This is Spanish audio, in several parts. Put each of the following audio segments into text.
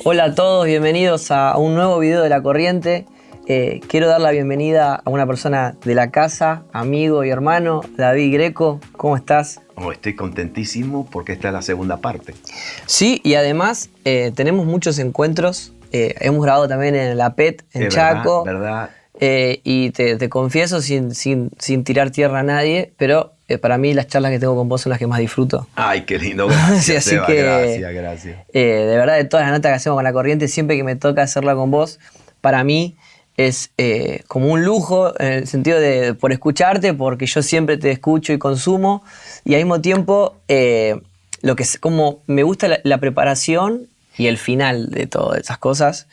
Hola a todos, bienvenidos a un nuevo video de La Corriente. Quiero dar la bienvenida a una persona de la casa, amigo y hermano, David Greco. ¿Cómo estás? Oh, estoy contentísimo porque esta es la segunda parte. Sí, y además tenemos muchos encuentros. Hemos grabado también en La PET, en Chaco. Verdad. Y te confieso sin tirar tierra a nadie, pero para mí las charlas que tengo con vos son las que más disfruto. Ay, qué lindo, gracias, Sí, así Seba, que, gracias. De verdad, de todas las notas que hacemos con La Corriente, siempre que me toca hacerla con vos, para mí es como un lujo, en el sentido de por escucharte, porque yo siempre te escucho y consumo, y al mismo tiempo, lo que es, como me gusta la preparación y el final de todas esas cosas.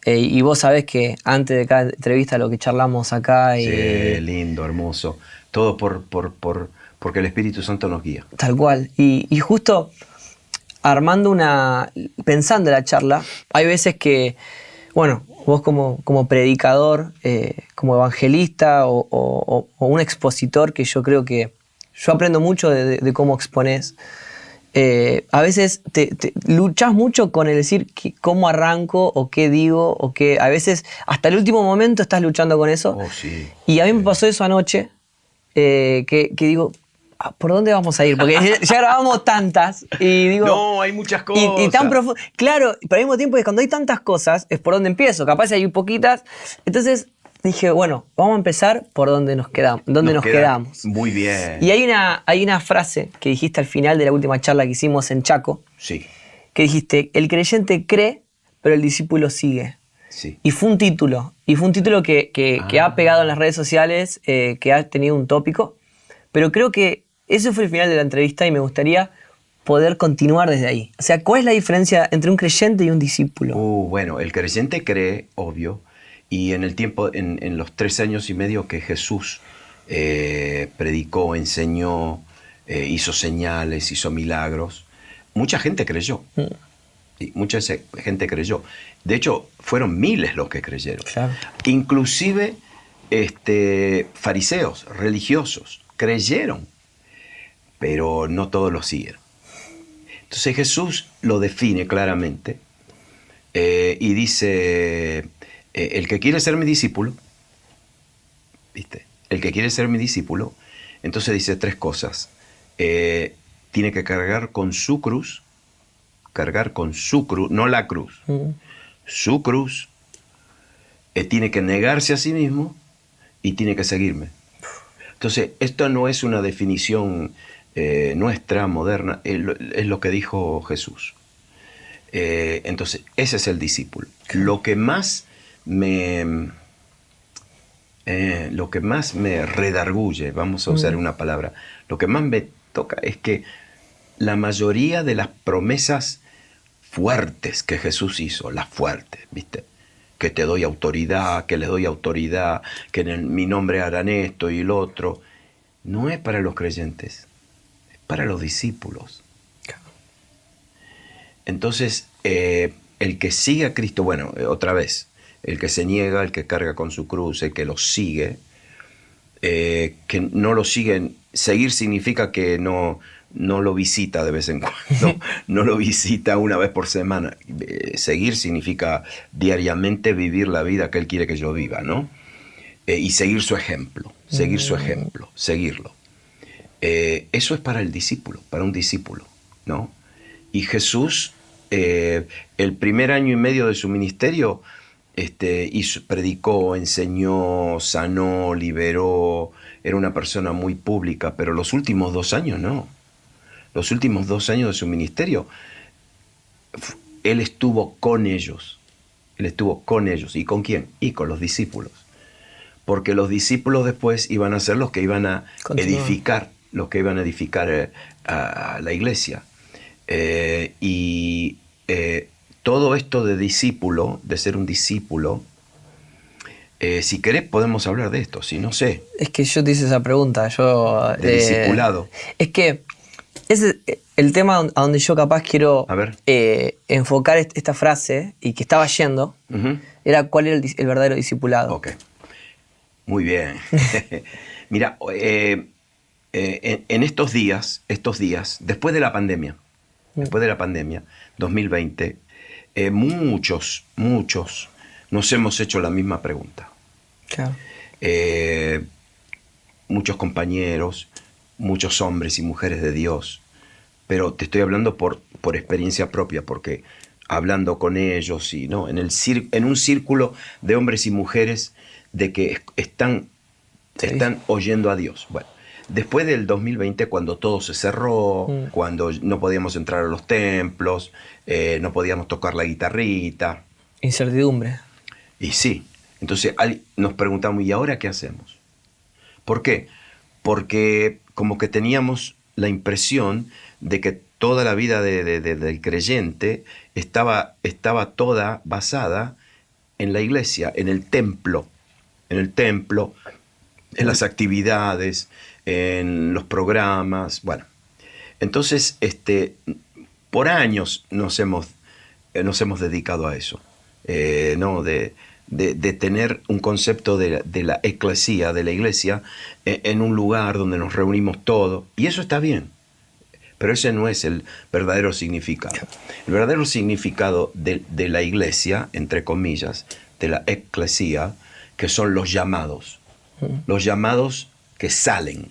Y vos sabés que antes de cada entrevista lo que charlamos acá... Sí, lindo, hermoso. Todo porque el Espíritu Santo nos guía. Tal cual. Y justo pensando en la charla, hay veces que, bueno, vos como predicador, como evangelista o un expositor, que yo creo que yo aprendo mucho de cómo exponés. A veces te luchás mucho con el decir cómo arranco o qué digo, o que a veces hasta el último momento estás luchando con eso. Oh, sí. Y a mí me pasó eso anoche, que digo, ¿por dónde vamos a ir? Porque ya grabamos tantas y digo... No, hay muchas cosas. Y tan profundo. Claro, pero al mismo tiempo es cuando hay tantas cosas, es por donde empiezo. Capaz hay poquitas. Entonces dije, bueno, vamos a empezar por donde nos quedamos. Quedamos. Muy bien. Y hay una frase que dijiste al final de la última charla que hicimos en Chaco. Sí. Que dijiste, el creyente cree, pero el discípulo sigue. Sí. Y fue un título. Y fue un título que ha pegado en las redes sociales, que ha tenido un tópico. Pero creo que ese fue el final de la entrevista y me gustaría poder continuar desde ahí. O sea, ¿cuál es la diferencia entre un creyente y un discípulo? Bueno, el creyente cree, obvio, y en el tiempo, en los 3 años y medio que Jesús predicó, enseñó, hizo señales, hizo milagros, mucha gente creyó. Y mucha gente creyó. De hecho, fueron miles los que creyeron. Claro. Inclusive fariseos, religiosos, creyeron, pero no todos lo siguieron. Entonces Jesús lo define claramente y dice, el que quiere ser mi discípulo, ¿viste? El que quiere ser mi discípulo, entonces dice 3 cosas. Tiene que cargar con su cruz, no la cruz, su cruz, tiene que negarse a sí mismo y tiene que seguirme. Entonces, esto no es una definición nuestra, moderna, es lo que dijo Jesús. Entonces, ese es el discípulo. Lo que más me redarguye, vamos a usar una palabra, lo que más me toca es que la mayoría de las promesas fuertes que Jesús hizo, las fuertes, ¿viste? Que te doy autoridad, que les doy autoridad, que en mi nombre harán esto y lo otro, no es para los creyentes, es para los discípulos. Entonces, el que sigue a Cristo, bueno, otra vez, el que se niega, el que carga con su cruz, el que lo sigue, que no lo siguen, seguir significa que no lo visita de vez en cuando, no lo visita una vez por semana. Seguir significa diariamente vivir la vida que Él quiere que yo viva, ¿no? Y seguir su ejemplo, seguirlo. Eso es para el discípulo, para un discípulo, ¿no? Y Jesús, el primer año y medio de su ministerio, predicó, enseñó, sanó, liberó, era una persona muy pública, pero los últimos 2 años no. Los últimos 2 años de su ministerio, Él estuvo con ellos. Él estuvo con ellos. ¿Y con quién? Y con los discípulos. Porque los discípulos después iban a ser los que iban a edificar, a la iglesia. Todo esto de discípulo, de ser un discípulo, si querés podemos hablar de esto, si no sé. Es que yo te hice esa pregunta. De discipulado. Es que ese es el tema a donde yo capaz quiero enfocar esta frase y que estaba yendo, era cuál era el verdadero discipulado. Ok, muy bien. Mira, en estos días, después de la pandemia, 2020, muchos nos hemos hecho la misma pregunta. Claro. Muchos compañeros, muchos hombres y mujeres de Dios, pero te estoy hablando por experiencia propia, porque hablando con ellos y no en un círculo de hombres y mujeres de que están oyendo a Dios. Bueno, después del 2020, cuando todo se cerró, cuando no podíamos entrar a los templos, no podíamos tocar la guitarrita. Incertidumbre. Y sí, entonces nos preguntamos, ¿y ahora qué hacemos? ¿Por qué? Porque como que teníamos la impresión de que toda la vida del creyente estaba toda basada en la iglesia, en el templo, en las actividades, en los programas. Bueno, entonces por años nos hemos dedicado a eso, ¿no? De tener un concepto de la eclesía, de la iglesia, en un lugar donde nos reunimos todos, y eso está bien, pero ese no es el verdadero significado. El verdadero significado de la iglesia, entre comillas, de la eclesía, que son los llamados que salen.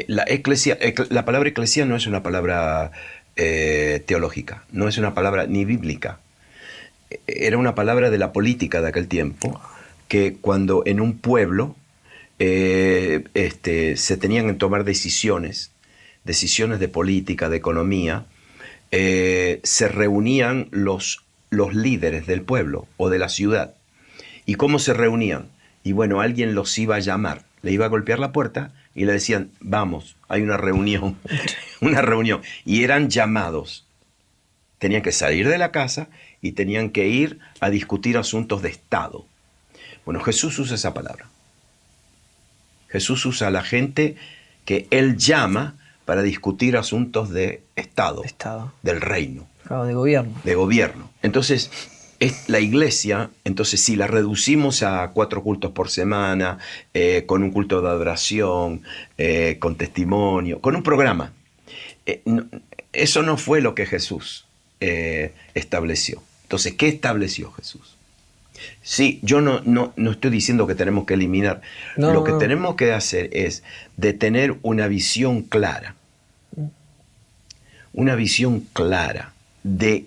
La palabra eclesía no es una palabra teológica, no es una palabra ni bíblica. Era una palabra de la política de aquel tiempo, que cuando en un pueblo se tenían que tomar decisiones de política, de economía, se reunían los líderes del pueblo o de la ciudad. ¿Y cómo se reunían? Y bueno, alguien los iba a llamar, le iba a golpear la puerta y le decían, vamos, hay una reunión, y eran llamados. Tenían que salir de la casa y tenían que ir a discutir asuntos de Estado. Bueno, Jesús usa esa palabra. Jesús usa a la gente que Él llama para discutir asuntos de Estado. Del reino. Claro, de gobierno. De gobierno. Entonces, la iglesia, entonces si la reducimos a 4 cultos por semana, con un culto de adoración, con testimonio, con un programa, eso no fue lo que Jesús estableció. Entonces, ¿qué estableció Jesús? Sí, yo no estoy diciendo que tenemos que eliminar. Lo que tenemos que hacer es de tener una visión clara. Una visión clara de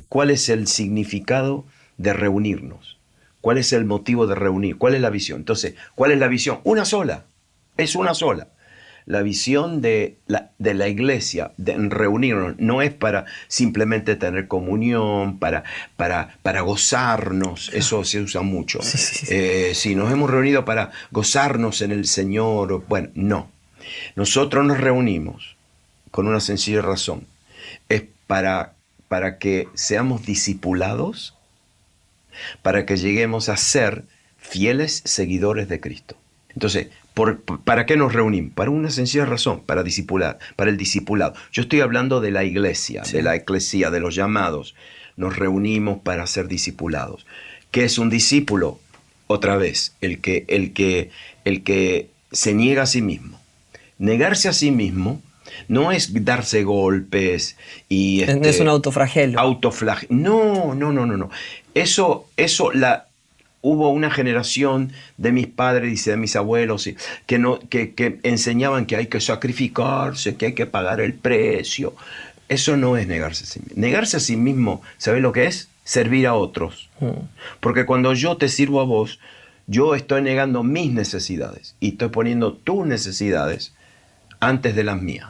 cuál es el significado de reunirnos. ¿Cuál es el motivo de reunir? ¿Cuál es la visión? Entonces, ¿cuál es la visión? Una sola. Es una sola. La visión de la iglesia, de reunirnos, no es para simplemente tener comunión, para gozarnos, eso se usa mucho. Si nos hemos reunido para gozarnos en el Señor, bueno, no. Nosotros nos reunimos con una sencilla razón, es para que seamos discipulados, para que lleguemos a ser fieles seguidores de Cristo. Entonces, ¿para qué nos reunimos? Para una sencilla razón, para discipular, para el discipulado. Yo estoy hablando de la iglesia, de la eclesía, de los llamados. Nos reunimos para ser discipulados. ¿Qué es un discípulo? Otra vez, el que se niega a sí mismo. Negarse a sí mismo no es darse golpes y... no es un autoflagelo. No. Hubo una generación de mis padres y de mis abuelos que enseñaban que hay que sacrificarse, que hay que pagar el precio. Eso no es negarse a sí mismo. Negarse a sí mismo, ¿sabes lo que es? Servir a otros. Porque cuando yo te sirvo a vos, yo estoy negando mis necesidades y estoy poniendo tus necesidades antes de las mías.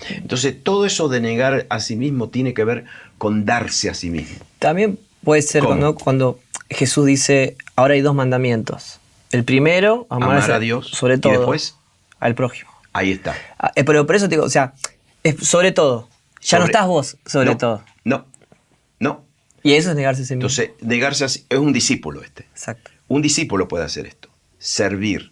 Entonces, todo eso de negar a sí mismo tiene que ver con darse a sí mismo. También puede ser cuando Jesús dice, ahora hay 2 mandamientos. El primero, amar a Dios, sobre todo, y después al prójimo. Ahí está. Pero por eso te digo, o sea, es sobre todo. No estás vos sobre todo. No. Y eso es negarse a sí mismo. Entonces, negarse es un discípulo Exacto. Un discípulo puede hacer esto. Servir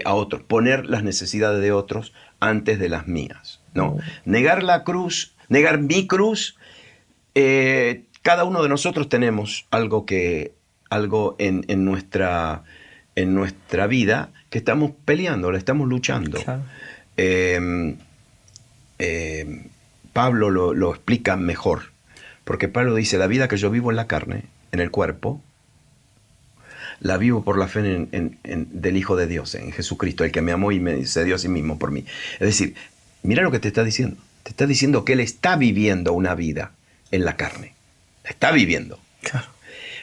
a otros, poner las necesidades de otros antes de las mías. ¿No? Negar la cruz, negar mi cruz. Cada uno de nosotros tenemos algo en nuestra vida que estamos peleando, la estamos luchando. Claro. Pablo lo explica mejor Porque Pablo dice, la vida que yo vivo en la carne, en el cuerpo, la vivo por la fe del Hijo de Dios, en Jesucristo, el que me amó y me cedió a sí mismo por mí. Es decir, mira lo que te está diciendo. Te está diciendo que él está viviendo una vida en la carne. La está viviendo. Claro.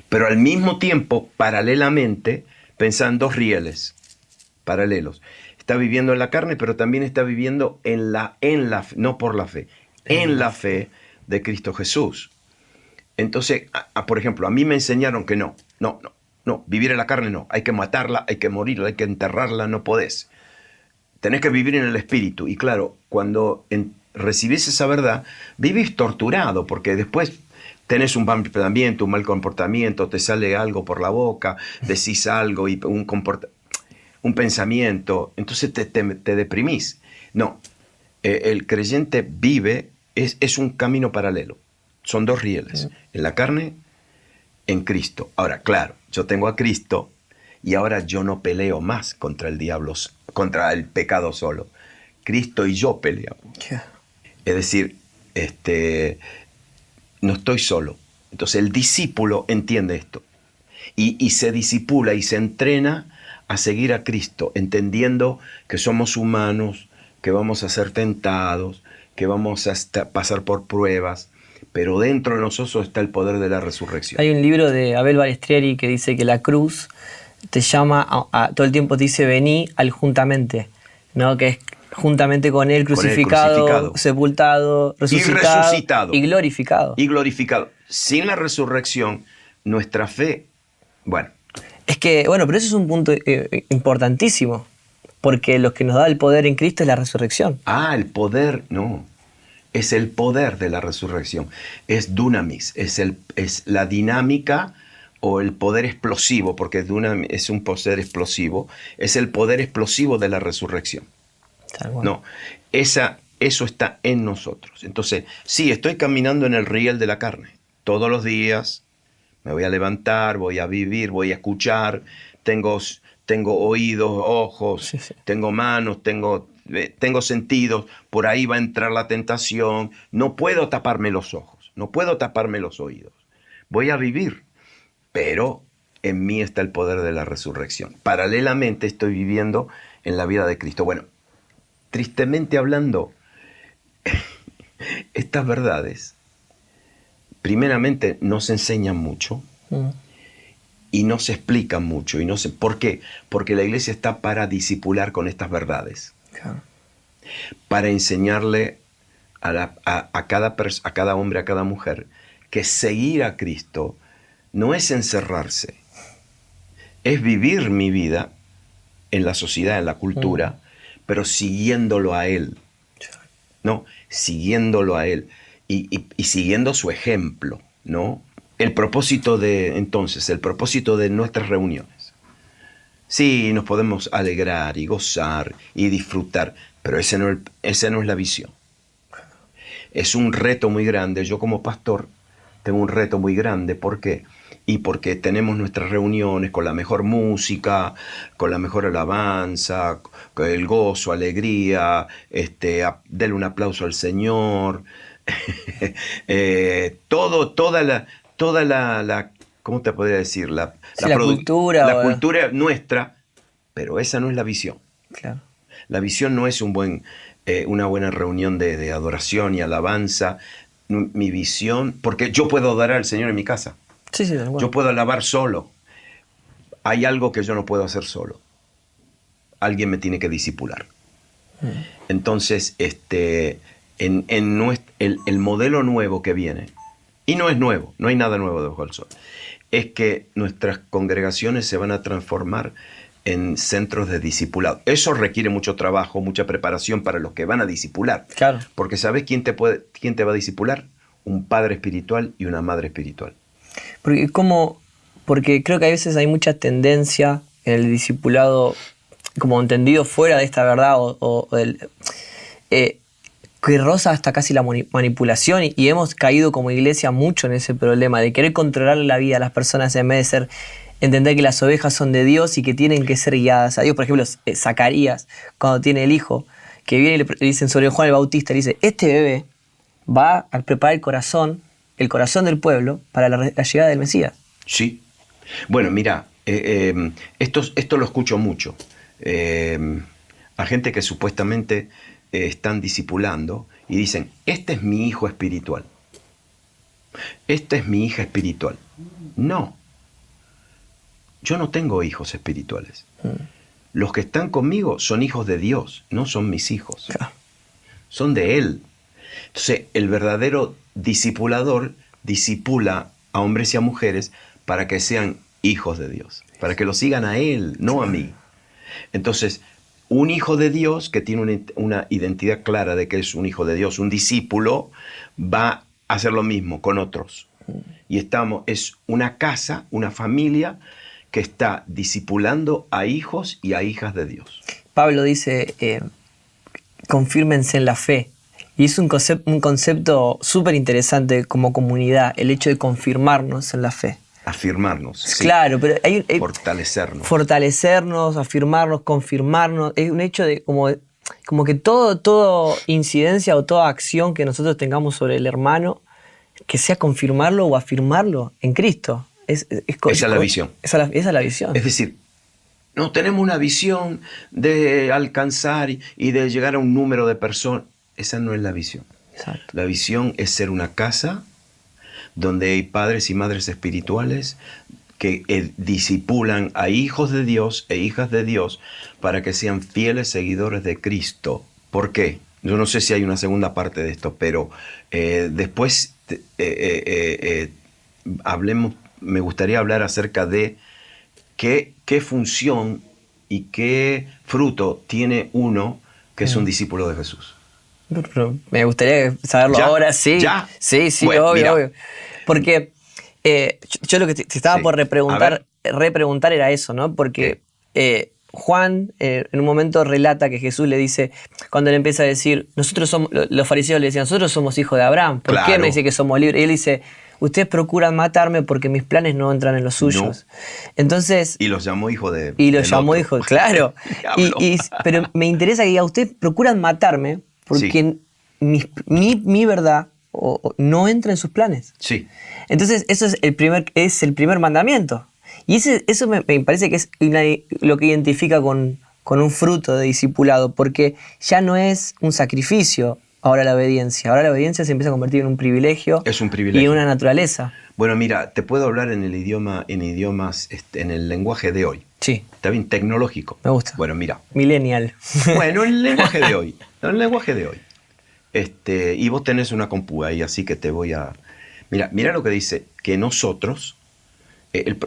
Pero al mismo tiempo, paralelamente, pensa en dos rieles paralelos. Está viviendo en la carne, pero también está viviendo en la no por la fe, en la fe de Cristo Jesús. Entonces, por ejemplo, a mí me enseñaron que no, vivir en la carne no, hay que matarla, hay que morirla, hay que enterrarla, no podés. Tenés que vivir en el espíritu. Y claro, cuando recibís esa verdad, vivís torturado, porque después tenés un mal pensamiento, un mal comportamiento, te sale algo por la boca, decís algo y un pensamiento, entonces te deprimís. No, el creyente vive, es un camino paralelo. Son dos rieles, en la carne, en Cristo. Ahora, claro, yo tengo a Cristo y ahora yo no peleo más contra el diablo, contra el pecado solo. Cristo y yo peleamos. Yeah. Es decir, no estoy solo. Entonces el discípulo entiende esto y se discipula y se entrena a seguir a Cristo, entendiendo que somos humanos, que vamos a ser tentados, que vamos a pasar por pruebas, pero dentro de nosotros está el poder de la resurrección. Hay un libro de Abel Balestrieri que dice que la cruz te llama, todo el tiempo te dice vení al juntamente, ¿no? Que es juntamente con él crucificado, sepultado, resucitado, y resucitado y glorificado. Y glorificado. Sin la resurrección, nuestra fe, bueno. Es que, bueno, pero eso es un punto importantísimo, porque lo que nos da el poder en Cristo es la resurrección. El poder, no. Es el poder de la resurrección. Es dunamis, es la dinámica o el poder explosivo, porque dunamis es un poder explosivo, es el poder explosivo de la resurrección. No, eso está en nosotros. Entonces, sí, estoy caminando en el riel de la carne. Todos los días me voy a levantar, voy a vivir, voy a escuchar, tengo oídos, ojos, Sí. tengo manos, tengo sentidos, por ahí va a entrar la tentación. No puedo taparme los ojos, no puedo taparme los oídos. Voy a vivir, pero en mí está el poder de la resurrección. Paralelamente estoy viviendo en la vida de Cristo. Bueno, tristemente hablando, estas verdades, primeramente, no se enseñan mucho y no se explican mucho. ¿Por qué? Porque la iglesia está para discipular con estas verdades. Claro. Para enseñarle a cada hombre, a cada mujer, que seguir a Cristo no es encerrarse, es vivir mi vida en la sociedad, en la cultura, pero siguiéndolo a Él. ¿No? Siguiéndolo a Él y siguiendo su ejemplo, ¿no? El propósito de nuestras reuniones. Sí, nos podemos alegrar y gozar y disfrutar, pero esa no es la visión. Es un reto muy grande. Yo como pastor tengo un reto muy grande. ¿Por qué? Y porque tenemos nuestras reuniones con la mejor música, con la mejor alabanza, con el gozo, alegría, denle un aplauso al Señor. Toda la ¿cómo te podría decir? La cultura. La cultura nuestra, pero esa no es la visión. Claro. La visión no es una buena reunión de adoración y alabanza. Mi visión, porque yo puedo adorar al Señor en mi casa. Sí, bueno. Yo puedo alabar solo. Hay algo que yo no puedo hacer solo. Alguien me tiene que discipular. Entonces, el modelo nuevo que viene, y no es nuevo, no hay nada nuevo debajo del sol, es que nuestras congregaciones se van a transformar en centros de discipulado. Eso requiere mucho trabajo, mucha preparación para los que van a discipular. Claro. Porque ¿sabes quién te va a discipular? Un padre espiritual y una madre espiritual. Porque creo que a veces hay mucha tendencia en el discipulado, como entendido fuera de esta verdad, que roza hasta casi la manipulación, y hemos caído como iglesia mucho en ese problema de querer controlar la vida a las personas en vez de entender que las ovejas son de Dios y que tienen que ser guiadas a Dios. Por ejemplo, Zacarías, cuando tiene el hijo, que viene y le dicen sobre Juan el Bautista, le dice, este bebé va a preparar el corazón el corazón del pueblo para la llegada del Mesías. Sí. Bueno, mira, esto lo escucho mucho. A gente que supuestamente están discipulando y dicen, este es mi hijo espiritual. Esta es mi hija espiritual. No, yo no tengo hijos espirituales. Los que están conmigo son hijos de Dios, no son mis hijos. Claro. Son de Él. Entonces, el verdadero discipulador discipula a hombres y a mujeres para que sean hijos de Dios, para que lo sigan a Él, no a mí. Entonces, un hijo de Dios que tiene una identidad clara de que es un hijo de Dios, un discípulo, va a hacer lo mismo con otros. Y es una casa, una familia que está discipulando a hijos y a hijas de Dios. Pablo dice, confírmense en la fe. Y es un concepto súper interesante como comunidad, el hecho de confirmarnos en la fe. Afirmarnos. Sí. Claro, pero hay fortalecernos. Fortalecernos, afirmarnos, confirmarnos. Es un hecho de como que toda incidencia o toda acción que nosotros tengamos sobre el hermano, que sea confirmarlo o afirmarlo en Cristo. Esa es la visión. Esa es la visión. Es decir, no tenemos una visión de alcanzar y de llegar a un número de personas. Esa no es la visión. Exacto. La visión es ser una casa donde hay padres y madres espirituales que discipulan a hijos de Dios e hijas de Dios para que sean fieles seguidores de Cristo. ¿Por qué? Yo no sé si hay una segunda parte de esto, pero después me gustaría hablar acerca de qué función y qué fruto tiene uno que es un discípulo de Jesús. Pero me gustaría saberlo ¿Ya? ahora, sí. ¿Ya? Sí, Bueno, obvio, mira. obvio. Porque yo lo que te estaba por repreguntar era eso, ¿no? Porque Juan en un momento relata que Jesús le dice, cuando le empieza a decir, los fariseos le decían, nosotros somos hijos de Abraham, ¿por qué me dice que somos libres? Y él dice, ustedes procuran matarme porque mis planes no entran en los suyos. No. Entonces, y los llamó hijo de... Y los llamó hijo, claro. Pero me interesa que diga, ustedes procuran matarme porque mi verdad no entra en sus planes. Sí. Entonces, eso es el primer mandamiento. Y eso me parece que es lo que identifica con un fruto de discipulado, porque ya no es un sacrificio ahora la obediencia. Ahora la obediencia se empieza a convertir en un privilegio. Es un privilegio. Y en una naturaleza. Bueno, mira, te puedo hablar en el lenguaje de hoy. Sí. Está bien, tecnológico. Me gusta. Bueno, mira. Millennial. Bueno, en el lenguaje de hoy. En el lenguaje de hoy. Y vos tenés una compu ahí, así que te voy a... Mira lo que dice, que nosotros,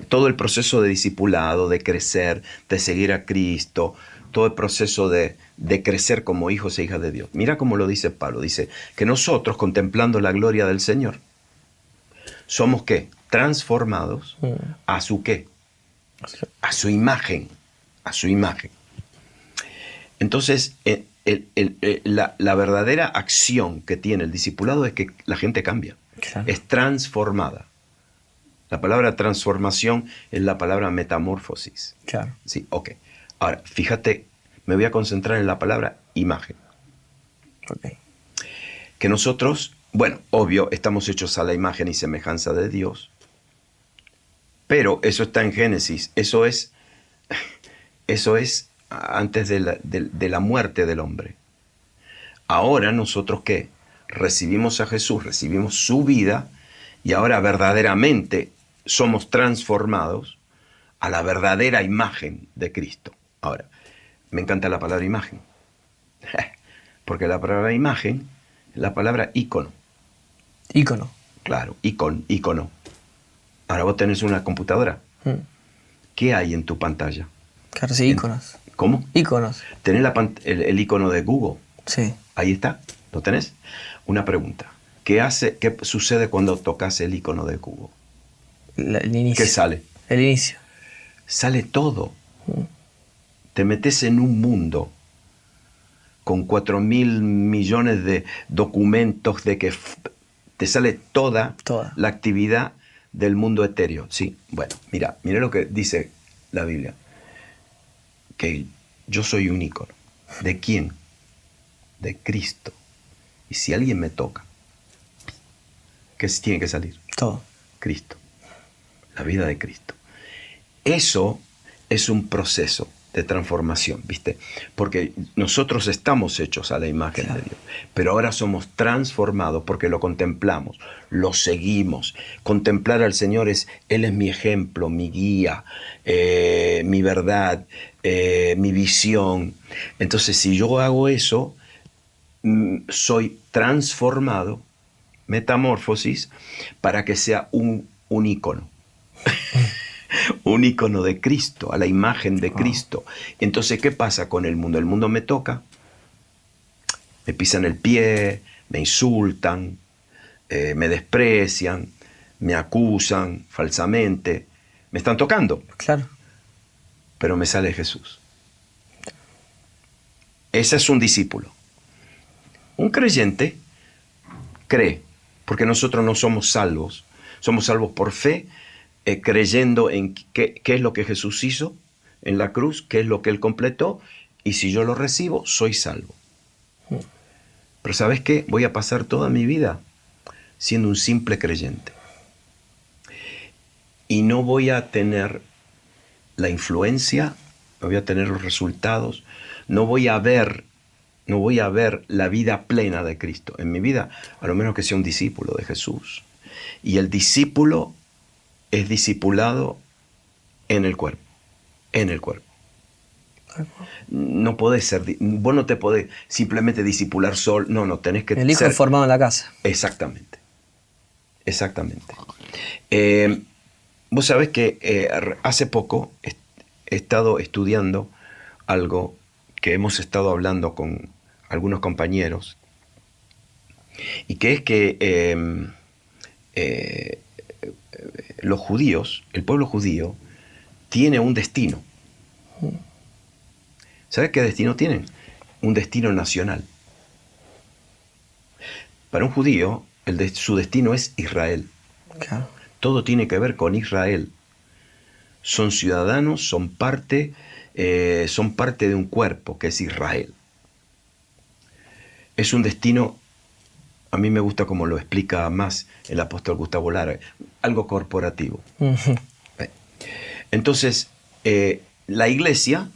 todo el proceso de discipulado, de crecer, de seguir a Cristo, todo el proceso de crecer como hijos e hijas de Dios. Mira cómo lo dice Pablo. Dice que nosotros, contemplando la gloria del Señor, somos ¿qué? Transformados a su ¿qué? A su imagen. A su imagen. Entonces, la verdadera acción que tiene el discipulado es que la gente cambia. Claro. Es transformada. La palabra transformación es la palabra metamorfosis. Claro. Sí, ok. Ahora, fíjate, me voy a concentrar en la palabra imagen. Ok. Que nosotros, bueno, obvio, estamos hechos a la imagen y semejanza de Dios, pero eso está en Génesis. Eso es antes de la muerte del hombre. Ahora nosotros, ¿qué? Recibimos a Jesús, recibimos su vida y ahora verdaderamente somos transformados a la verdadera imagen de Cristo. Ahora, me encanta la palabra imagen, porque la palabra imagen es la palabra ícono. Ícono. Claro, ícono. Ahora vos tenés una computadora. ¿Qué hay en tu pantalla? Claro, sí, íconos. ¿Cómo? Íconos. Tenés el ícono de Google. Sí. Ahí está, ¿lo tenés? Una pregunta. ¿Qué sucede cuando tocas el icono de Google? El inicio. ¿Qué sale? El inicio. Sale todo. Te metes en un mundo con 4.000 millones de documentos de que te sale toda la actividad del mundo etéreo. Sí, bueno, mira lo que dice la Biblia. Que yo soy un ícono. ¿De quién? De Cristo. Y si alguien me toca, ¿Qué tiene que salir? Todo. Cristo. La vida de Cristo. Eso es un proceso de transformación, ¿viste? Porque nosotros estamos hechos a la imagen de Dios, pero ahora somos transformados porque lo contemplamos, lo seguimos. Contemplar al Señor Él es mi ejemplo, mi guía, mi verdad, mi visión. Entonces, si yo hago eso, soy transformado, metamorfosis, para que sea un ícono. Un ícono de Cristo, a la imagen de Cristo. Entonces, ¿qué pasa con el mundo? El mundo me toca, me pisan el pie, me insultan, me desprecian, me acusan falsamente, me están tocando. Claro. Pero me sale Jesús. Ese es un discípulo. Un creyente cree, porque nosotros no somos salvos por fe, creyendo en qué es lo que Jesús hizo en la cruz, qué es lo que Él completó, y si yo lo recibo, soy salvo. Pero ¿sabes qué? Voy a pasar toda mi vida siendo un simple creyente. Y no voy a tener la influencia, no voy a tener los resultados, no voy a ver la vida plena de Cristo en mi vida, a lo menos que sea un discípulo de Jesús. Y el discípulo es discipulado en el cuerpo. No podés ser, vos no te podés simplemente discipular solo, no, tenés que ser... El hijo es formado en la casa. Exactamente. Vos sabés que hace poco he estado estudiando algo que hemos estado hablando con algunos compañeros, y que es que los judíos, el pueblo judío, tiene un destino. ¿Sabes qué destino tienen? Un destino nacional. Para un judío, su destino es Israel. Claro. Todo tiene que ver con Israel. Son ciudadanos, son parte de un cuerpo que es Israel. Es un destino, a mí me gusta como lo explica más el apóstol Gustavo Lara, algo corporativo. Entonces, la iglesia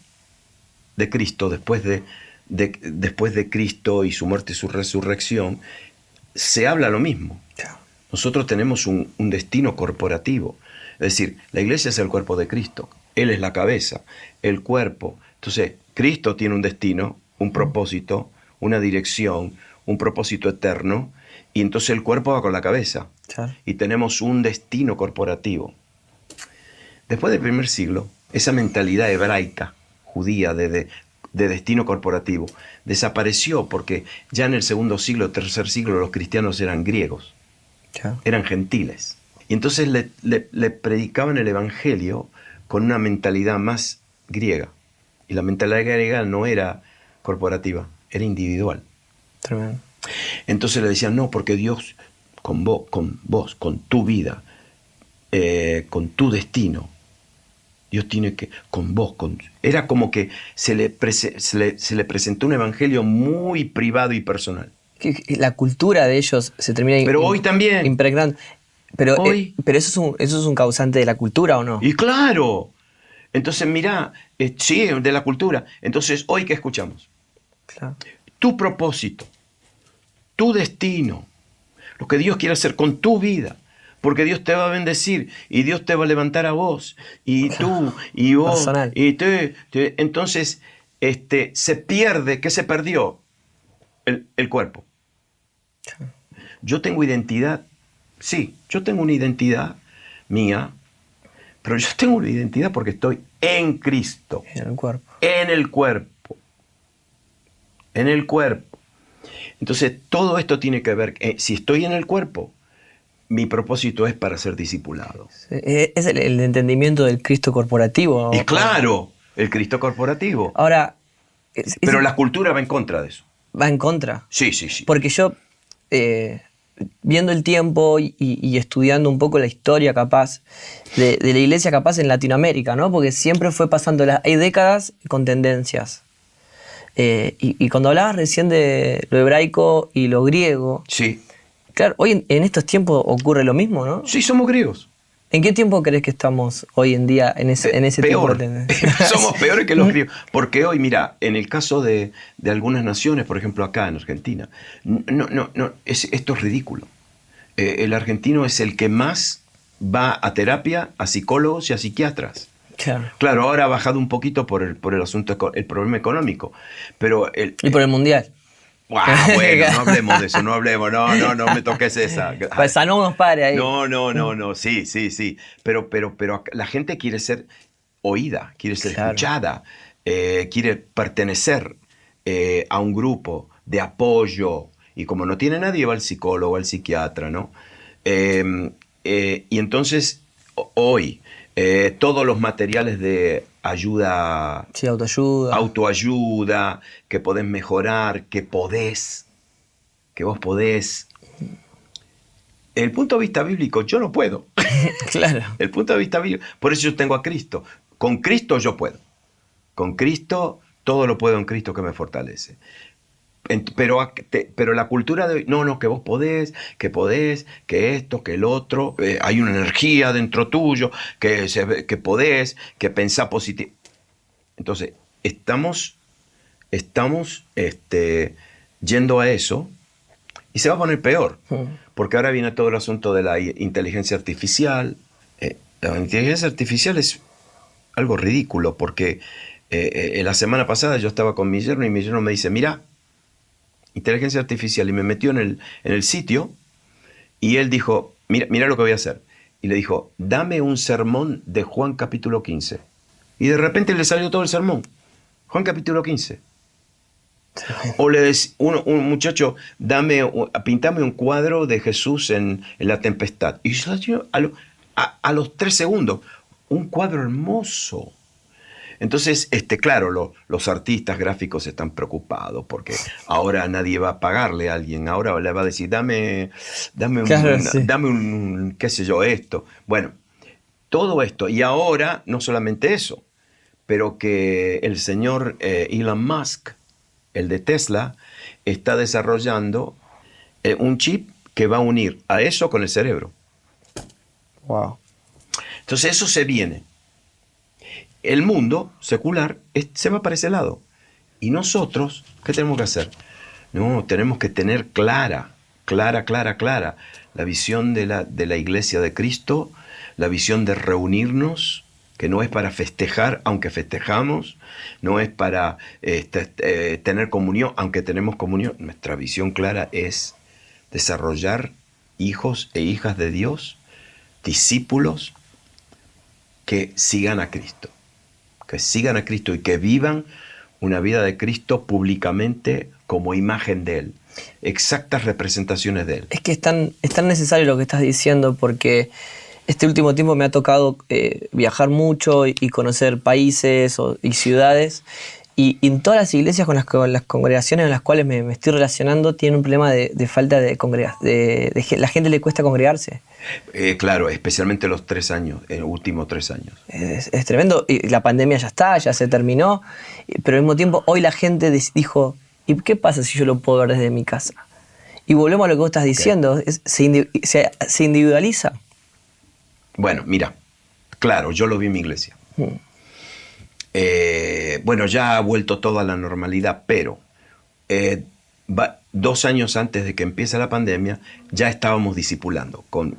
de Cristo, después de Cristo y su muerte y su resurrección, se habla lo mismo. Nosotros tenemos un destino corporativo. Es decir, la iglesia es el cuerpo de Cristo. Él es la cabeza, el cuerpo. Entonces, Cristo tiene un destino, un propósito, una dirección, un propósito eterno, y entonces el cuerpo va con la cabeza. Claro. Y tenemos un destino corporativo. Después del primer siglo, esa mentalidad hebraica, judía, de destino corporativo, desapareció porque ya en el segundo siglo, tercer siglo, los cristianos eran griegos, eran gentiles. Y entonces le predicaban el evangelio con una mentalidad más griega. Y la mentalidad griega no era corporativa, era individual. Tremendo. Entonces le decían, no, porque Dios con vos, con tu vida, con tu destino, Dios tiene que, con vos, era como que se le presentó un evangelio muy privado y personal. La cultura de ellos se termina Pero hoy también. impregnando. Pero Hoy. ¿eso es un causante de la cultura o no? Y claro. Entonces, mirá, sí, de la cultura. Entonces, ¿hoy qué escuchamos? Claro. Tu propósito, tu destino, lo que Dios quiere hacer con tu vida. Porque Dios te va a bendecir y Dios te va a levantar a vos y tú y vos. Personal. Y entonces se pierde. ¿Qué se perdió? El cuerpo. Yo tengo identidad. Sí, yo tengo una identidad mía, pero yo tengo una identidad porque estoy en Cristo. En el cuerpo. En el cuerpo. En el cuerpo. Entonces, todo esto tiene que ver, si estoy en el cuerpo, mi propósito es para ser discipulado. Es el entendimiento del Cristo corporativo. Y claro, el Cristo corporativo. Ahora... Pero la cultura va en contra de eso. Va en contra. Sí. Porque yo, viendo el tiempo y estudiando un poco la historia capaz de la iglesia capaz en Latinoamérica, ¿no? Porque siempre fue pasando, hay décadas con tendencias. Y cuando hablabas recién de lo hebraico y lo griego, sí, Claro, hoy en estos tiempos ocurre lo mismo, ¿no? Sí, somos griegos. ¿En qué tiempo crees que estamos hoy en día en ese tipo Peor. de tendencia? Somos peores que los griegos. Porque hoy, mira, en el caso de algunas naciones, por ejemplo acá en Argentina, esto es ridículo. El argentino es el que más va a terapia, a psicólogos y a psiquiatras. Claro. Claro, ahora ha bajado un poquito por el asunto, el problema económico. Pero Y por el mundial. bueno, no hablemos de eso, no hablemos, no me toques esa. Pues sanó unos padres ahí. No, sí. Pero la gente quiere ser oída, quiere ser Claro. escuchada, quiere pertenecer a un grupo de apoyo. Y como no tiene nadie, va al psicólogo, al psiquiatra, ¿no? Y entonces, hoy, todos los materiales de ayuda, Sí, autoayuda. autoayuda, que podés mejorar, que vos podés. El punto de vista bíblico, yo no puedo. Claro. El punto de vista bíblico, por eso yo tengo a Cristo. Con Cristo yo puedo. Con Cristo todo lo puedo en Cristo que me fortalece. Pero la cultura de hoy, no, que vos podés, que esto, que el otro, hay una energía dentro tuyo, que podés, que pensá positivo. Entonces, estamos yendo a eso y se va a poner peor, porque ahora viene todo el asunto de la inteligencia artificial. La inteligencia artificial es algo ridículo, porque la semana pasada yo estaba con mi yerno y mi yerno me dice, mira, inteligencia artificial, y me metió en el sitio y él dijo, mira lo que voy a hacer. Y le dijo, dame un sermón de Juan capítulo 15. Y de repente le salió todo el sermón. Juan capítulo 15. O le decía un muchacho, pintame un cuadro de Jesús en la tempestad. Y yo a los 3 segundos, un cuadro hermoso. Entonces, claro, los artistas gráficos están preocupados porque ahora nadie va a pagarle a alguien. Ahora le va a decir, dame un, qué sé yo, esto. Bueno, todo esto. Y ahora, no solamente eso, pero que el señor Elon Musk, el de Tesla, está desarrollando un chip que va a unir a eso con el cerebro. Wow. Entonces eso se viene. El mundo secular se va para ese lado. Y nosotros, ¿qué tenemos que hacer? No, tenemos que tener clara la visión de la Iglesia de Cristo, la visión de reunirnos, que no es para festejar, aunque festejamos, no es para tener comunión, aunque tenemos comunión. Nuestra visión clara es desarrollar hijos e hijas de Dios, discípulos que sigan a Cristo. Que sigan a Cristo y que vivan una vida de Cristo públicamente como imagen de Él. Exactas representaciones de Él. Es que es tan necesario lo que estás diciendo, porque este último tiempo me ha tocado viajar mucho y conocer países y ciudades. Y en todas las iglesias con las congregaciones en las cuales me estoy relacionando tienen un problema de falta de congregación. La gente le cuesta congregarse. Claro, especialmente los 3 años, los últimos 3 años. Es tremendo. Y la pandemia ya se terminó. Pero al mismo tiempo, hoy la gente dijo, ¿y qué pasa si yo lo puedo ver desde mi casa? Y volvemos a lo que vos estás diciendo. Se individualiza. Bueno, mira, claro, yo lo vi en mi iglesia. Bueno, ya ha vuelto todo a la normalidad, pero 2 años antes de que empiece la pandemia ya estábamos discipulando con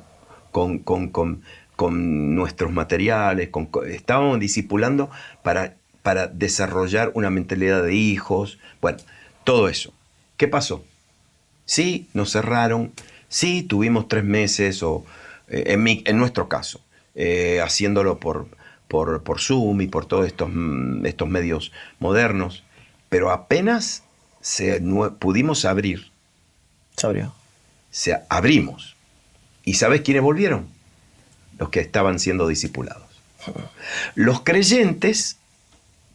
nuestros materiales, estábamos discipulando para desarrollar una mentalidad de hijos, bueno, todo eso. ¿Qué pasó? Sí, nos cerraron, sí, tuvimos 3 meses, en nuestro caso, haciéndolo por Zoom y por todos estos medios modernos, pero apenas pudimos abrir. Se abrió. Abrimos. ¿Y sabes quiénes volvieron? Los que estaban siendo discipulados. Los creyentes,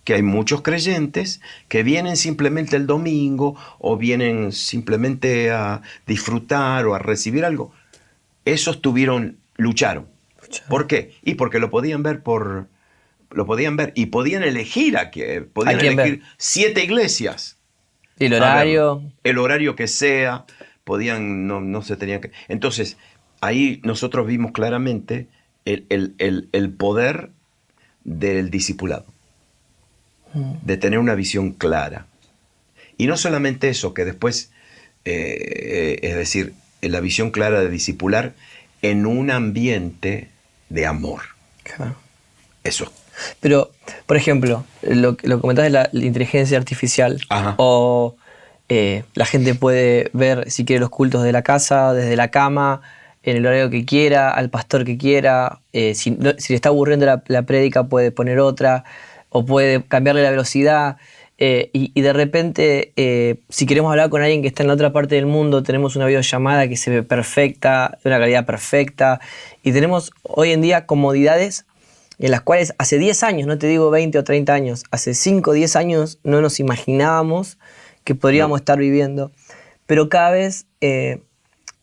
que hay muchos creyentes, que vienen simplemente el domingo o vienen simplemente a disfrutar o a recibir algo, esos lucharon. ¿Por qué? Y porque lo podían ver y podían elegir podían elegir 7 iglesias. ¿Y el horario? El horario que sea, no se tenían que... Entonces, ahí nosotros vimos claramente el poder del discipulado, de tener una visión clara. Y no solamente eso, que después, es decir, la visión clara de discipular en un ambiente de amor. Claro. Eso. Pero, por ejemplo, lo comentabas de la inteligencia artificial. Ajá. O la gente puede ver, si quiere, los cultos de la casa, desde la cama, en el horario que quiera, al pastor que quiera. Si le está aburriendo la prédica, puede poner otra, o puede cambiarle la velocidad. Y de repente, si queremos hablar con alguien que está en la otra parte del mundo, tenemos una videollamada que se ve perfecta, de una calidad perfecta. Y tenemos hoy en día comodidades en las cuales hace 10 años, no te digo 20 o 30 años, hace 5 o 10 años no nos imaginábamos que podríamos estar viviendo. Pero cada vez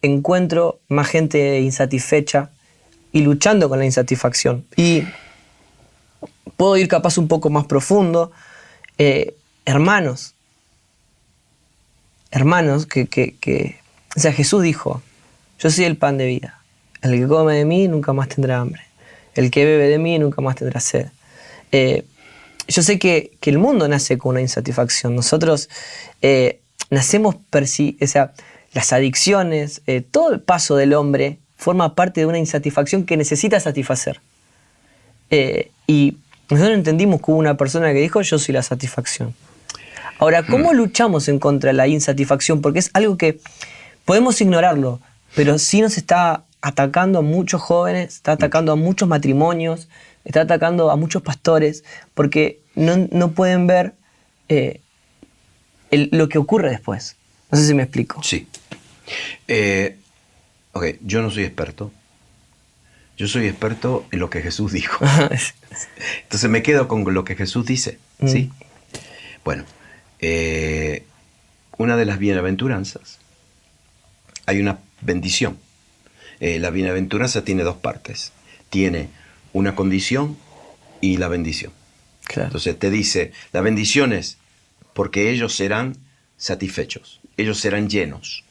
encuentro más gente insatisfecha y luchando con la insatisfacción. Y puedo ir capaz un poco más profundo. Hermanos, o sea, Jesús dijo: yo soy el pan de vida. El que come de mí nunca más tendrá hambre. El que bebe de mí nunca más tendrá sed. Yo sé que el mundo nace con una insatisfacción. Nosotros nacemos, o sea, las adicciones, todo el paso del hombre forma parte de una insatisfacción que necesita satisfacer. Y nosotros entendimos que hubo una persona que dijo: yo soy la satisfacción. Ahora, ¿cómo luchamos en contra de la insatisfacción? Porque es algo que podemos ignorarlo, pero sí nos está atacando a muchos jóvenes, está atacando a muchos matrimonios, está atacando a muchos pastores, porque no pueden ver lo que ocurre después. No sé si me explico. Sí. Ok, yo no soy experto. Yo soy experto en lo que Jesús dijo. Entonces me quedo con lo que Jesús dice. ¿Sí? Bueno, una de las bienaventuranzas, hay una bendición. La bienaventuranza tiene dos partes. Tiene una condición y la bendición. Claro. Entonces te dice, la bendición es porque ellos serán satisfechos, ellos serán llenos.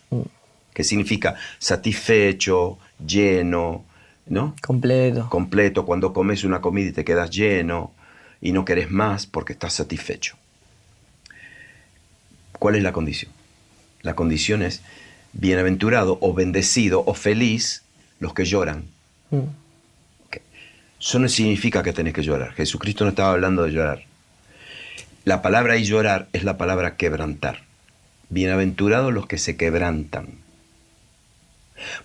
¿Qué significa satisfecho, lleno, ¿no? Completo. Completo, cuando comes una comida y te quedas lleno y no querés más porque estás satisfecho. ¿Cuál es la condición? La condición es bienaventurado o bendecido o feliz los que lloran. Okay. Eso no significa que tenés que llorar. Jesucristo no estaba hablando de llorar. La palabra ahí llorar es la palabra quebrantar. Bienaventurados los que se quebrantan,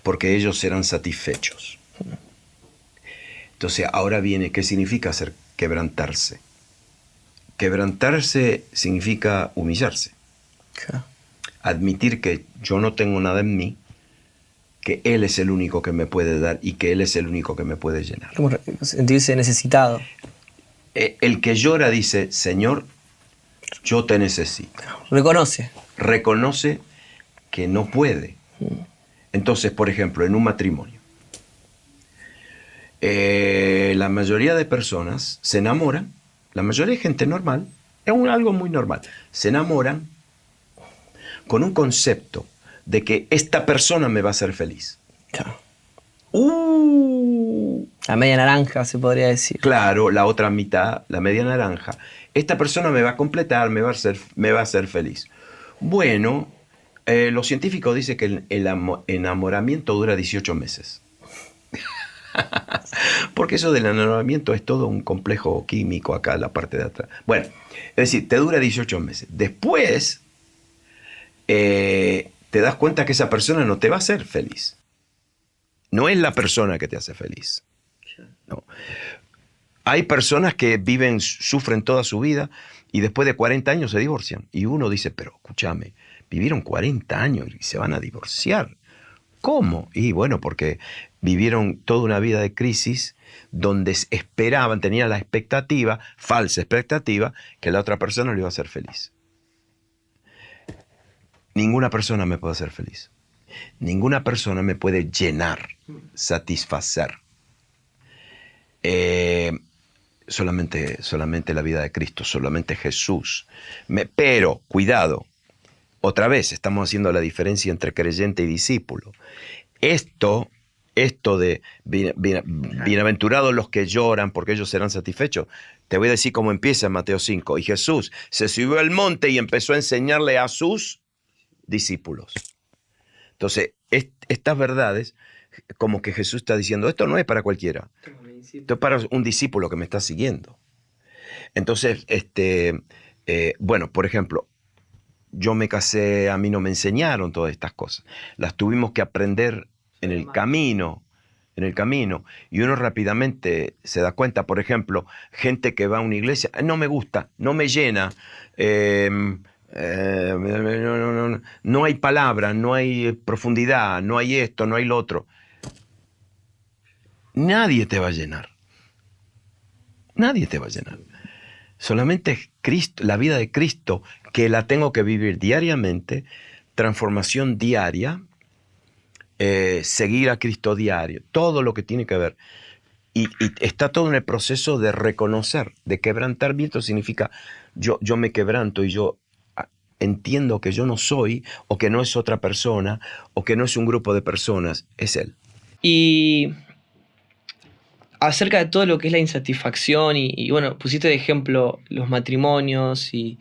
porque ellos serán satisfechos. Entonces ahora viene, ¿qué significa hacer quebrantarse? Quebrantarse significa humillarse. Claro. Admitir que yo no tengo nada en mí, que Él es el único que me puede dar y que Él es el único que me puede llenar. Como sentirse necesitado. El que llora dice: Señor, yo te necesito. Reconoce. Reconoce que no puede. Entonces, por ejemplo, en un matrimonio, la mayoría de personas se enamoran, la mayoría de gente normal, es algo muy normal, se enamoran con un concepto de que esta persona me va a hacer feliz. Claro. La media naranja, se podría decir. Claro, la otra mitad, la media naranja. Esta persona me va a completar, me va a hacer feliz. Bueno, los científicos dicen que el enamoramiento dura 18 meses. Porque eso del enamoramiento es todo un complejo químico acá en la parte de atrás. Bueno, es decir, te dura 18 meses. Después te das cuenta que esa persona no te va a hacer feliz. No es la persona que te hace feliz. No. Hay personas que sufren toda su vida y después de 40 años se divorcian. Y uno dice: pero escúchame, vivieron 40 años y se van a divorciar. ¿Cómo? Y bueno, porque vivieron toda una vida de crisis donde esperaban, tenían la expectativa, falsa expectativa, que la otra persona le iba a hacer feliz. Ninguna persona me puede hacer feliz. Ninguna persona me puede llenar, satisfacer. Solamente la vida de Cristo, solamente Jesús. Pero, cuidado, otra vez, estamos haciendo la diferencia entre creyente y discípulo. Esto de bienaventurados los que lloran porque ellos serán satisfechos, te voy a decir cómo empieza en Mateo 5. Y Jesús se subió al monte y empezó a enseñarle a sus discípulos. Entonces, estas verdades, como que Jesús está diciendo, esto no es para cualquiera. Esto es para un discípulo que me está siguiendo. Entonces, bueno, por ejemplo, yo me casé, a mí no me enseñaron todas estas cosas. Las tuvimos que aprender en el camino. Y uno rápidamente se da cuenta, por ejemplo, gente que va a una iglesia, no me gusta, no me llena, no hay palabra, no hay profundidad, no hay esto, no hay lo otro. Nadie te va a llenar. Nadie te va a llenar. Solamente es Cristo, la vida de Cristo, que la tengo que vivir diariamente, transformación diaria, seguir a Cristo diario, todo lo que tiene que ver. Y está todo en el proceso de reconocer, de quebrantamiento significa yo me quebranto y yo entiendo que yo no soy, o que no es otra persona, o que no es un grupo de personas, es Él. Y acerca de todo lo que es la insatisfacción y bueno, pusiste de ejemplo los matrimonios y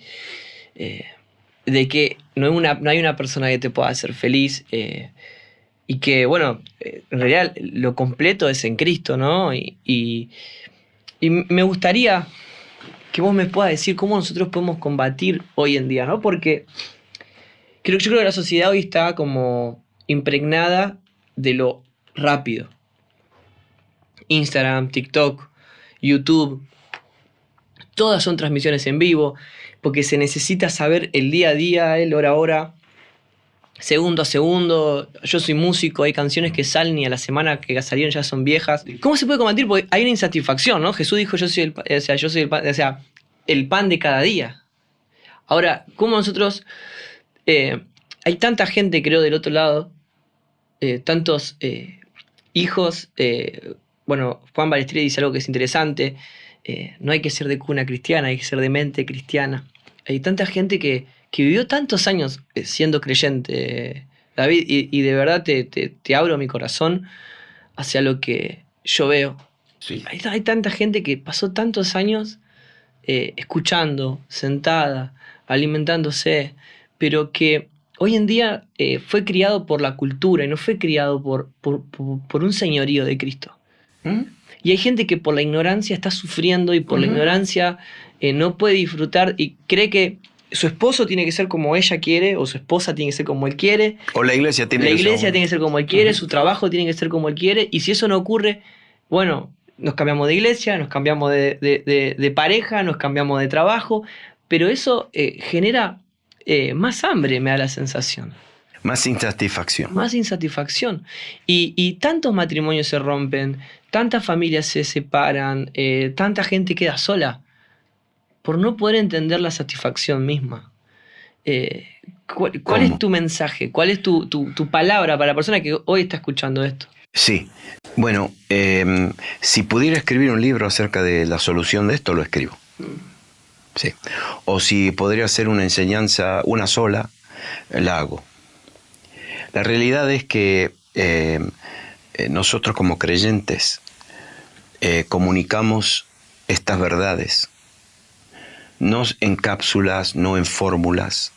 de que no hay una persona que te pueda hacer feliz y que, bueno, en realidad lo completo es en Cristo, ¿no? Y me gustaría que vos me puedas decir cómo nosotros podemos combatir hoy en día, ¿no? Porque yo creo que la sociedad hoy está como impregnada de lo rápido. Instagram, TikTok, YouTube, todas son transmisiones en vivo, porque se necesita saber el día a día, el hora a hora, segundo a segundo. Yo soy músico, hay canciones que salen y a la semana que salieron ya son viejas. ¿Cómo se puede combatir? Porque hay una insatisfacción, ¿no? Jesús dijo, yo soy el pan de cada día. Ahora, ¿cómo nosotros... hay tanta gente, creo, del otro lado, tantos hijos... Bueno, Juan Balestrieri dice algo que es interesante. No hay que ser de cuna cristiana, hay que ser de mente cristiana. Hay tanta gente que vivió tantos años siendo creyente, David, y de verdad te abro mi corazón hacia lo que yo veo. Sí. Hay tanta gente que pasó tantos años escuchando, sentada, alimentándose, pero que hoy en día fue criado por la cultura y no fue criado por un señorío de Cristo. Y hay gente que por la ignorancia está sufriendo y por la ignorancia no puede disfrutar y cree que su esposo tiene que ser como ella quiere o su esposa tiene que ser como él quiere. O la iglesia tiene que ser como él quiere, su trabajo tiene que ser como él quiere. Y si eso no ocurre, bueno, nos cambiamos de iglesia, nos cambiamos de pareja, nos cambiamos de trabajo. Pero eso genera más hambre, me da la sensación. Más insatisfacción. Más insatisfacción. Y tantos matrimonios se rompen, tantas familias se separan, tanta gente queda sola por no poder entender la satisfacción misma. ¿Cuál es tu mensaje? ¿Cuál es tu palabra para la persona que hoy está escuchando esto? Sí. Bueno, si pudiera escribir un libro acerca de la solución de esto, lo escribo. Sí. O si podría hacer una enseñanza, una sola, la hago. La realidad es que nosotros como creyentes comunicamos estas verdades, no en cápsulas, no en fórmulas.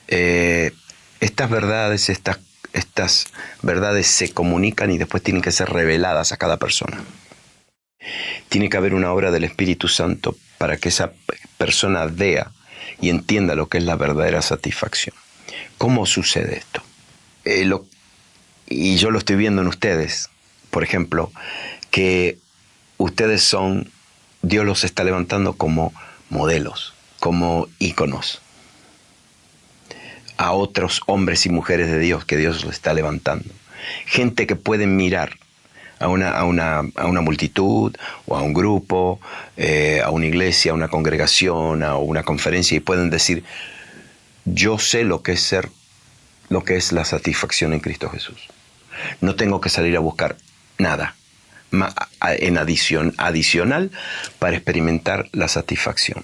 Estas verdades se comunican y después tienen que ser reveladas a cada persona. Tiene que haber una obra del Espíritu Santo para que esa persona vea y entienda lo que es la verdadera satisfacción. ¿Cómo sucede esto? Y yo lo estoy viendo en ustedes, por ejemplo, que ustedes Dios los está levantando como modelos, como íconos a otros hombres y mujeres de Dios que Dios los está levantando. Gente que puede mirar a una multitud o a un grupo, a una iglesia, a una congregación, a una conferencia y pueden decir, yo sé lo que es la satisfacción en Cristo Jesús. No tengo que salir a buscar nada en adicional para experimentar la satisfacción.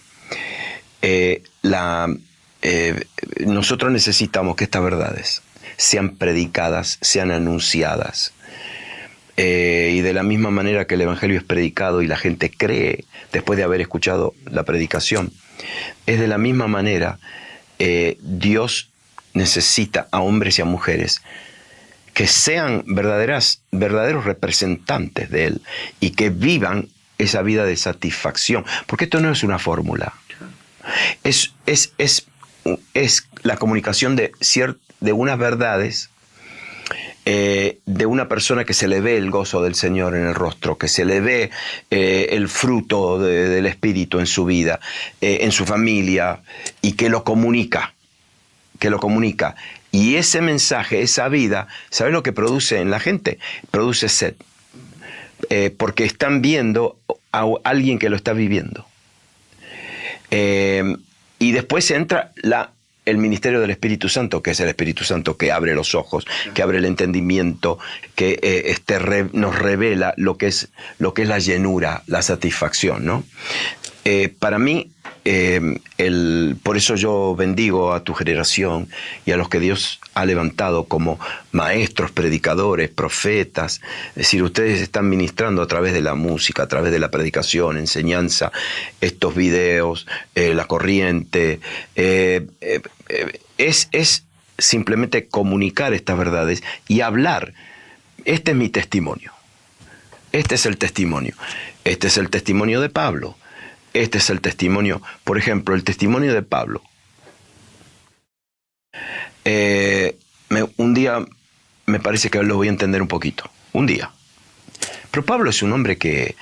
nosotros necesitamos que estas verdades sean predicadas, sean anunciadas. Y de la misma manera que el Evangelio es predicado y la gente cree después de haber escuchado la predicación, es de la misma manera Dios necesita a hombres y a mujeres que sean verdaderos representantes de Él y que vivan esa vida de satisfacción. Porque esto no es una fórmula. Es la comunicación de unas verdades, de una persona que se le ve el gozo del Señor en el rostro, que se le ve el fruto del Espíritu en su vida, en su familia, y que lo comunica. Y ese mensaje, esa vida, ¿sabes lo que produce en la gente? Produce sed. Porque están viendo a alguien que lo está viviendo. Y después entra el ministerio del Espíritu Santo, que es el Espíritu Santo que abre los ojos, que abre el entendimiento, que nos revela lo que es la llenura, la satisfacción, ¿no? Para mí, por eso yo bendigo a tu generación y a los que Dios ha levantado como maestros, predicadores, profetas. Es decir, ustedes están ministrando a través de la música, a través de la predicación, enseñanza, estos videos, la corriente. Es simplemente comunicar estas verdades y hablar. Este es mi testimonio. Este es el testimonio. Este es el testimonio de Pablo. Este es el testimonio, por ejemplo, el testimonio de Pablo. Un día me parece que lo voy a entender un poquito. Un día. Pero Pablo es un hombre que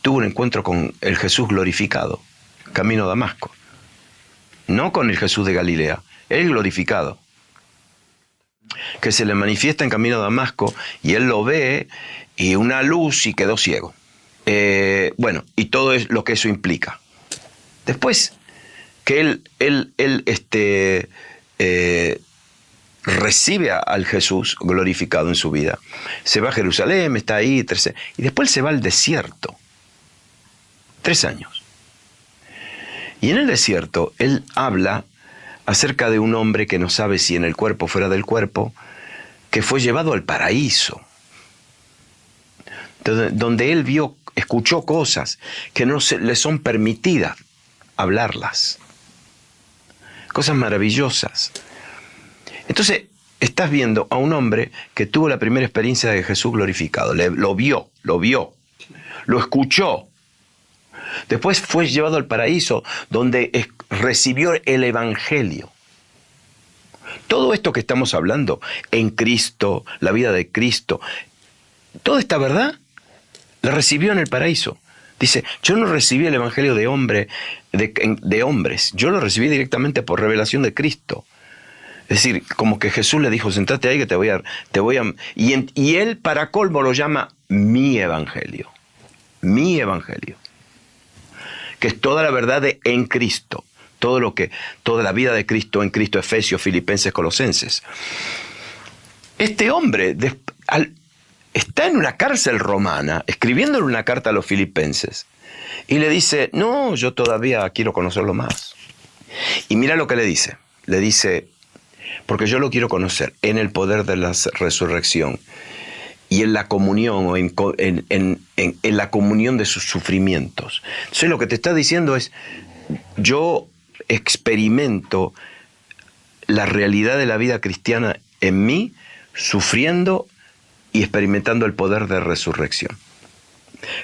tuvo un encuentro con el Jesús glorificado, camino a Damasco. No con el Jesús de Galilea, el glorificado. Que se le manifiesta en camino a Damasco y él lo ve y una luz y quedó ciego. Bueno, y todo es lo que eso implica. Después que él recibe al Jesús glorificado en su vida, se va a Jerusalén, está ahí, y después se va al desierto. 3 años. Y en el desierto él habla acerca de un hombre que no sabe si en el cuerpo o fuera del cuerpo, que fue llevado al paraíso, donde él escuchó cosas que no le son permitidas hablarlas. Cosas maravillosas. Entonces, estás viendo a un hombre que tuvo la primera experiencia de Jesús glorificado. Lo vio, lo escuchó. Después fue llevado al paraíso, donde recibió el Evangelio. Todo esto que estamos hablando, en Cristo, la vida de Cristo, toda esta verdad la recibió en el paraíso. Dice, yo no recibí el Evangelio de hombres, yo lo recibí directamente por revelación de Cristo. Es decir, como que Jesús le dijo, sentate ahí que te voy a... Y él para colmo lo llama mi Evangelio. Mi Evangelio. Que es toda la verdad en Cristo. Toda la vida de Cristo en Cristo, Efesios, Filipenses, Colosenses. Este hombre está en una cárcel romana, escribiéndole una carta a los filipenses, y le dice, no, yo todavía quiero conocerlo más. Y mira lo que le dice. Le dice, porque yo lo quiero conocer en el poder de la resurrección y en la comunión, o en la comunión de sus sufrimientos. Entonces lo que te está diciendo es, yo experimento la realidad de la vida cristiana en mí, sufriendo y experimentando el poder de resurrección.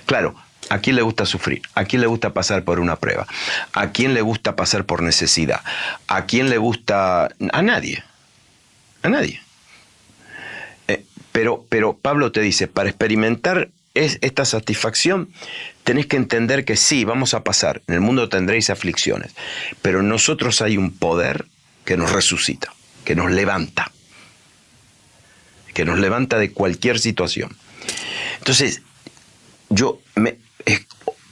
Claro, ¿a quién le gusta sufrir? ¿A quién le gusta pasar por una prueba? ¿A quién le gusta pasar por necesidad? ¿A quién le gusta? A nadie. A nadie. Pero Pablo te dice, para experimentar esta satisfacción, tenés que entender que sí, vamos a pasar. En el mundo tendréis aflicciones. Pero en nosotros hay un poder que nos resucita, que nos levanta. Que nos levanta de cualquier situación. Entonces, yo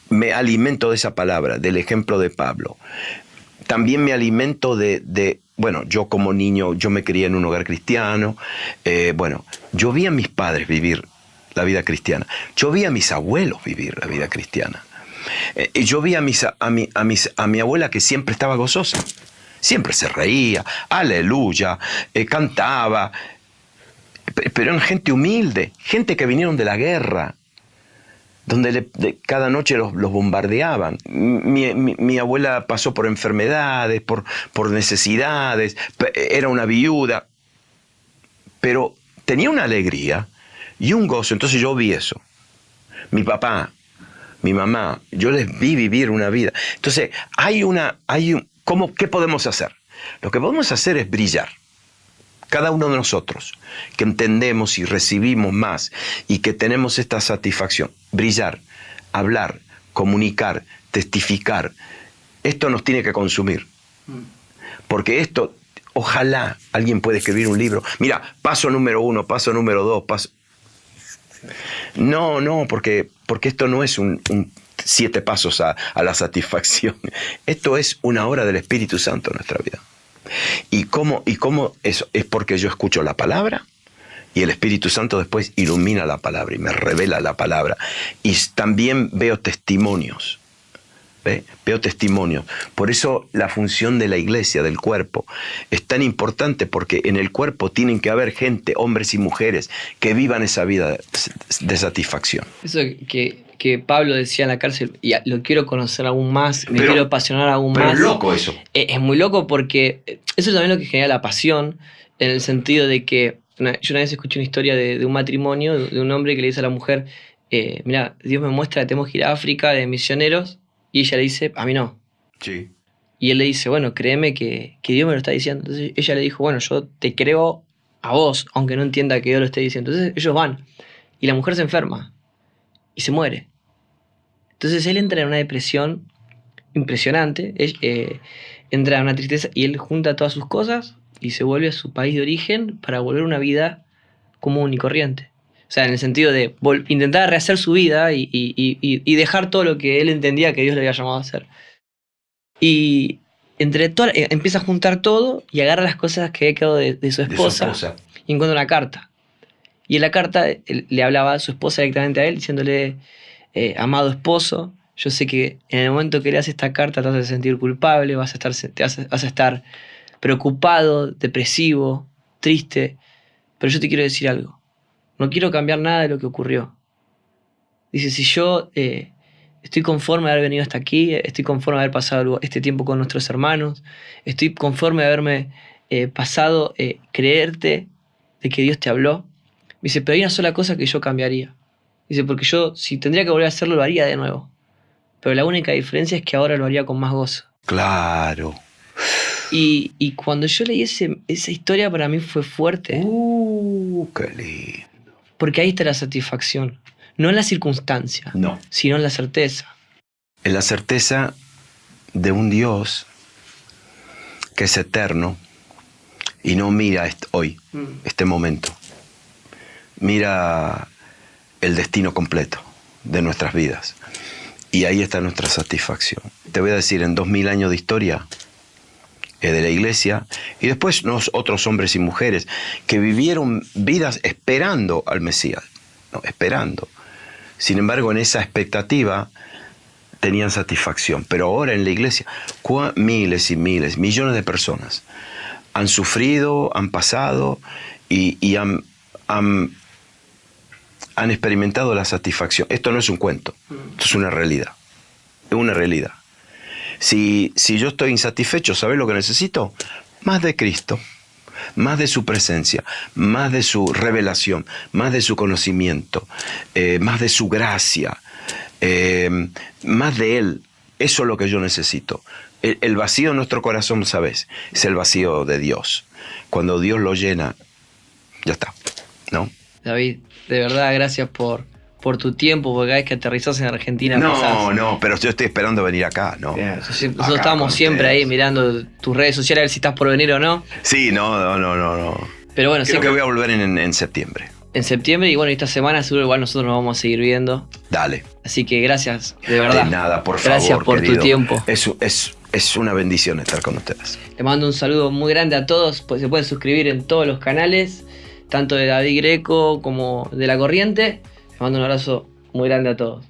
me alimento de esa palabra, del ejemplo de Pablo. También me alimento bueno, yo como niño, yo me crié en un hogar cristiano. Yo vi a mis padres vivir la vida cristiana. Yo vi a mis abuelos vivir la vida cristiana. Yo vi a mi abuela que siempre estaba gozosa. Siempre se reía, aleluya, cantaba, pero eran gente humilde, gente que vinieron de la guerra, donde cada noche los bombardeaban. Mi abuela pasó por enfermedades, por necesidades, era una viuda, pero tenía una alegría y un gozo. Entonces yo vi eso. Mi papá, mi mamá, yo les vi vivir una vida. Entonces ¿qué podemos hacer? Lo que podemos hacer es brillar. Cada uno de nosotros, que entendemos y recibimos más y que tenemos esta satisfacción, brillar, hablar, comunicar, testificar, esto nos tiene que consumir. Porque esto, ojalá alguien pueda escribir un libro. Mira, paso número 1, paso número 2, paso... No, porque esto no es un 7 pasos a la satisfacción. Esto es una obra del Espíritu Santo en nuestra vida. ¿Y cómo eso? Es porque yo escucho la palabra y el Espíritu Santo después ilumina la palabra y me revela la palabra. Y también veo testimonios. Veo testimonios. Por eso la función de la iglesia, del cuerpo, es tan importante, porque en el cuerpo tienen que haber gente, hombres y mujeres, que vivan esa vida de satisfacción. Eso que Pablo decía en la cárcel, y lo quiero conocer aún más, me quiero apasionar aún más. Pero es loco eso. Es muy loco, porque eso es también lo que genera la pasión, en el sentido de que yo una vez escuché una historia de un matrimonio, de un hombre que le dice a la mujer, mira, Dios me muestra que tenemos que ir a África de misioneros, y ella le dice, a mí no. Sí. Y él le dice, bueno, créeme que Dios me lo está diciendo. Entonces ella le dijo, bueno, yo te creo a vos, aunque no entienda que Dios lo esté diciendo. Entonces ellos van, y la mujer se enferma, y se muere. Entonces él entra en una depresión impresionante, entra en una tristeza, y él junta todas sus cosas y se vuelve a su país de origen para volver a una vida común y corriente. O sea, en el sentido de intentar rehacer su vida y dejar todo lo que él entendía que Dios le había llamado a hacer. Y empieza a juntar todo y agarra las cosas que había quedado de su esposa y encuentra una carta. Y en la carta le hablaba a su esposa directamente a él, diciéndole, amado esposo, yo sé que en el momento que leas esta carta te vas a sentir culpable, vas a estar preocupado, depresivo, triste, pero yo te quiero decir algo. No quiero cambiar nada de lo que ocurrió. Dice, si yo estoy conforme de haber venido hasta aquí, estoy conforme de haber pasado este tiempo con nuestros hermanos, estoy conforme de haberme pasado creerte de que Dios te habló. Dice, pero hay una sola cosa que yo cambiaría. Dice, porque yo, si tendría que volver a hacerlo, lo haría de nuevo. Pero la única diferencia es que ahora lo haría con más gozo. Claro. Y cuando yo leí esa historia, para mí fue fuerte. Qué lindo. Porque ahí está la satisfacción. No en la circunstancia, no, sino en la certeza. En la certeza de un Dios que es eterno y no mira hoy, este momento. Mira el destino completo de nuestras vidas. Y ahí está nuestra satisfacción. Te voy a decir, en 2000 años de historia de la iglesia, y después otros hombres y mujeres que vivieron vidas esperando al Mesías, ¿no? Esperando. Sin embargo, en esa expectativa tenían satisfacción. Pero ahora en la iglesia, miles y miles, millones de personas han sufrido, han pasado y han experimentado la satisfacción. Esto no es un cuento, esto es una realidad. Es una realidad. Si yo estoy insatisfecho, ¿sabes lo que necesito? Más de Cristo, más de su presencia, más de su revelación, más de su conocimiento, más de su gracia, más de Él. Eso es lo que yo necesito. El vacío en nuestro corazón, ¿sabes? Es el vacío de Dios. Cuando Dios lo llena, ya está, ¿no? David, de verdad, gracias por tu tiempo, porque cada vez que aterrizás en Argentina No, pero yo estoy esperando venir acá, ¿no? Nosotros estamos siempre ahí mirando tus redes sociales a ver si estás por venir o no. Sí, no. Pero bueno, creo que voy a volver en septiembre. En septiembre, y bueno, esta semana seguro igual nosotros nos vamos a seguir viendo. Dale. Así que gracias, de verdad. De nada, por favor, gracias por querido. Tu tiempo. Es una bendición estar con ustedes. Le mando un saludo muy grande a todos, pues se pueden suscribir en todos los canales, tanto de David Greco como de La Corriente. Les mando un abrazo muy grande a todos.